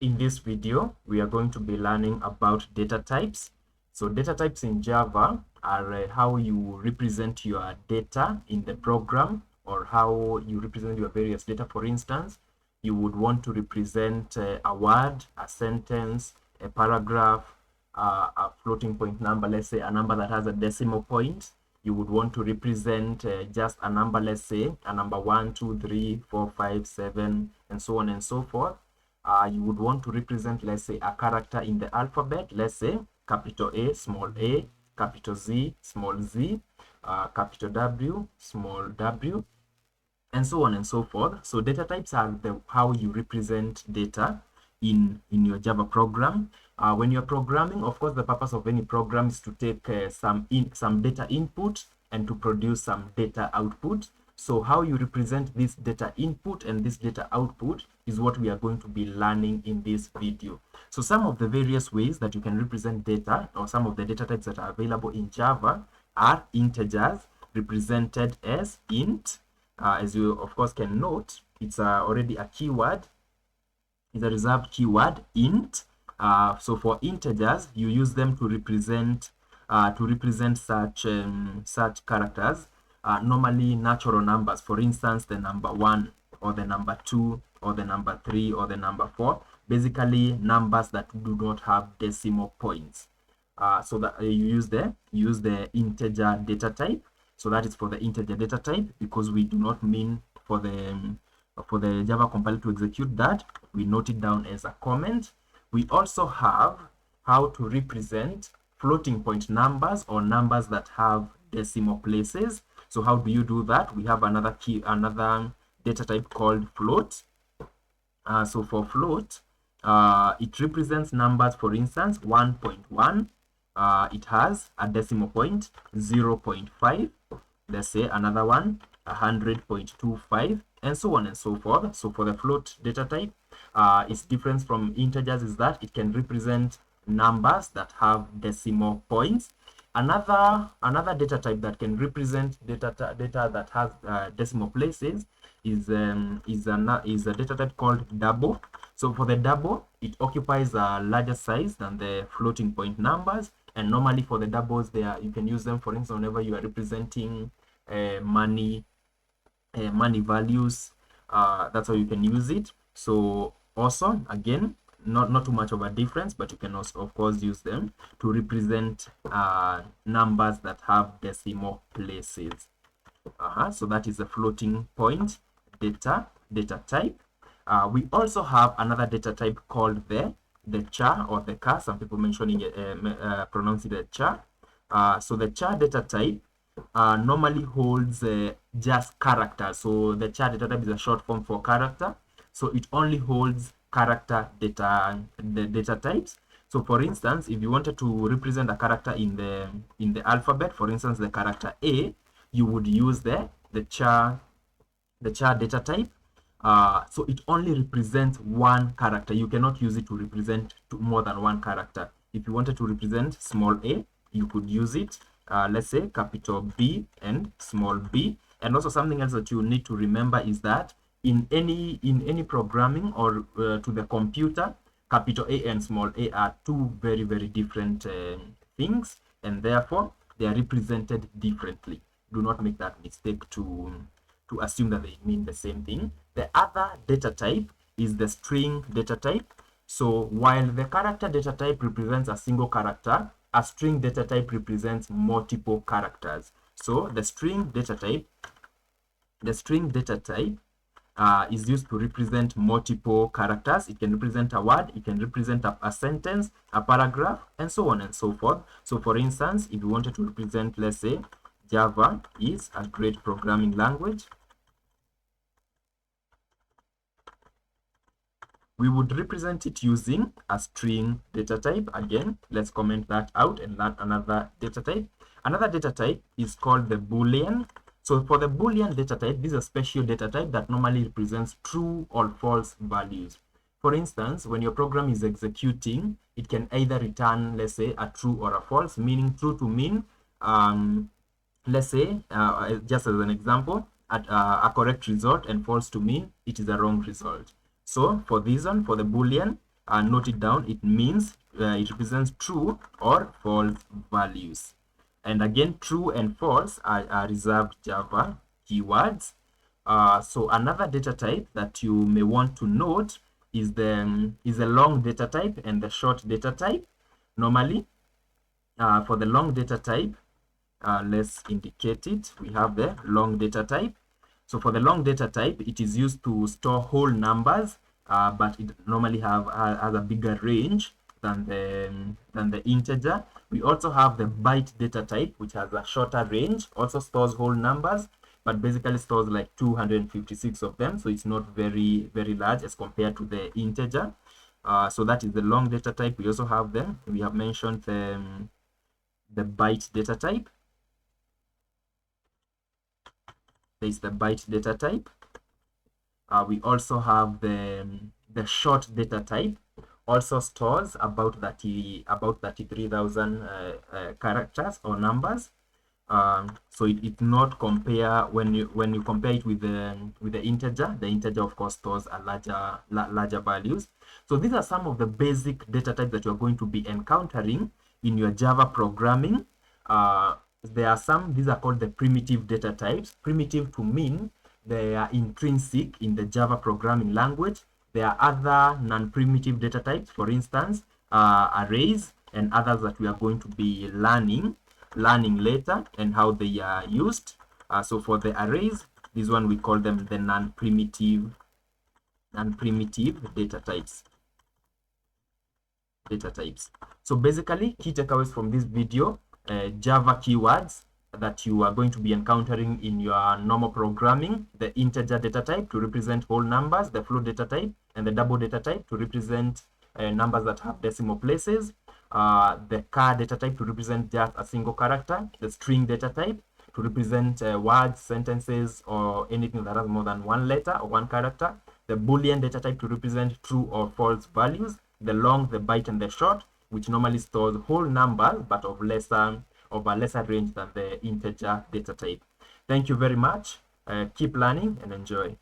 In this video, we are going to be learning about data types. So data types in Java are how you represent your data in the program, or how you represent your various data. For instance, you would want to represent a word, a sentence, a paragraph, a floating point number, let's say a number that has a decimal point. You would want to represent just a number, let's say a number 1, 2, 3, 4, 5, 7, and so on and so forth. You would want to represent, let's say, a character in the alphabet, let's say capital A, capital Z, small z, capital W, small w, and so on and so forth. So data types are how you represent data in your Java program. When you're programming, of course, the purpose of any program is to take some data input and to produce some data output. So how you represent this data input and this data output is what we are going to be learning in this video. So some of the various ways that you can represent data, or some of the data types that are available in Java, are integers represented as int. As you of course can note, it's already a keyword. It's a reserved keyword, int. So for integers, you use them to represent such characters. Normally natural numbers, for instance, the number 1 or the number 2 or the number 3 or the number 4, basically numbers that do not have decimal points. So that you use the integer data type. So that is for the integer data type, because we do not mean for the Java compiler to execute that. We note it down as a comment. We also have how to represent floating point numbers, or numbers that have decimal places. So how do you do that? We have another data type called float. So for float, it represents numbers. For instance, 1.1, it has a decimal point, 0.5. Let's say another one, 100.25, and so on and so forth. So for the float data type, its difference from integers is that it can represent numbers that have decimal points. Another data type that can represent data that has decimal places is a data type called double. So for the double, it occupies a larger size than the floating point numbers, and normally for the doubles, you can use them, for instance, whenever you are representing money values. That's how you can use it. So also, again, not too much of a difference, but you can also of course use them to represent numbers that have decimal places. So that is a floating point data type. We also have another data type called the char, or the char. Some people mentioning it, pronounce it a char. So the char data type normally holds just characters. So the char data type is a short form for character. So it only holds character data types. So for instance, if you wanted to represent a character in the alphabet, for instance, the character A, you would use the char data type. So it only represents one character. You cannot use it to represent more than one character. If you wanted to represent small a, you could use it, let's say capital B and small b. And also something else that you need to remember is that in any programming, or to the computer, capital A and small a are two very, very different things, and therefore they are represented differently. Do not make that mistake to assume that they mean the same thing. The other data type is the string data type. So while the character data type represents a single character, a string data type represents multiple characters. So the string data type is used to represent multiple characters. It can represent a word, it can represent a sentence, a paragraph, and so on and so forth. So for instance, if you wanted to represent, let's say, Java is a great programming language, we would represent it using a string data type. Again, let's comment that out and learn another data type. Another data type is called the boolean. So for the boolean data type, this is a special data type that normally represents true or false values. For instance, when your program is executing, it can either return, let's say, a true or a false, meaning true to mean, let's say, just as an example, a correct result, and false to mean it is a wrong result. So for this one, for the boolean, note it down. It means it represents true or false values. And again, true and false are reserved Java keywords. So another data type that you may want to note is a long data type and the short data type. Normally, for the long data type, let's indicate it. We have the long data type. So for the long data type, it is used to store whole numbers, but it normally has a bigger range than the integer. We also have the byte data type, which has a shorter range, also stores whole numbers, but basically stores like 256 of them. So it's not very large as compared to the integer. So that is the long data type. We also have them. We have mentioned the byte data type. There is the byte data type. We also have the short data type. Also stores about 33,000 characters or numbers. So it not compare when you compare it with the integer. The integer of course stores a larger values. So these are some of the basic data types that you are going to be encountering in your Java programming. There are some, these are called the primitive data types. Primitive to mean they are intrinsic in the Java programming language. There are other non-primitive data types, for instance, arrays and others that we are going to be learning later and how they are used. So for the arrays, this one we call them the non-primitive data types. So basically, key takeaways from this video: Java keywords that you are going to be encountering in your normal programming, the integer data type to represent whole numbers, the float data type, and the double data type to represent numbers that have decimal places, the char data type to represent just a single character, the string data type to represent words, sentences, or anything that has more than one letter or one character, the boolean data type to represent true or false values, the long, the byte, and the short, which normally stores whole numbers but of a lesser range than the integer data type. Thank you very much. Keep learning and enjoy.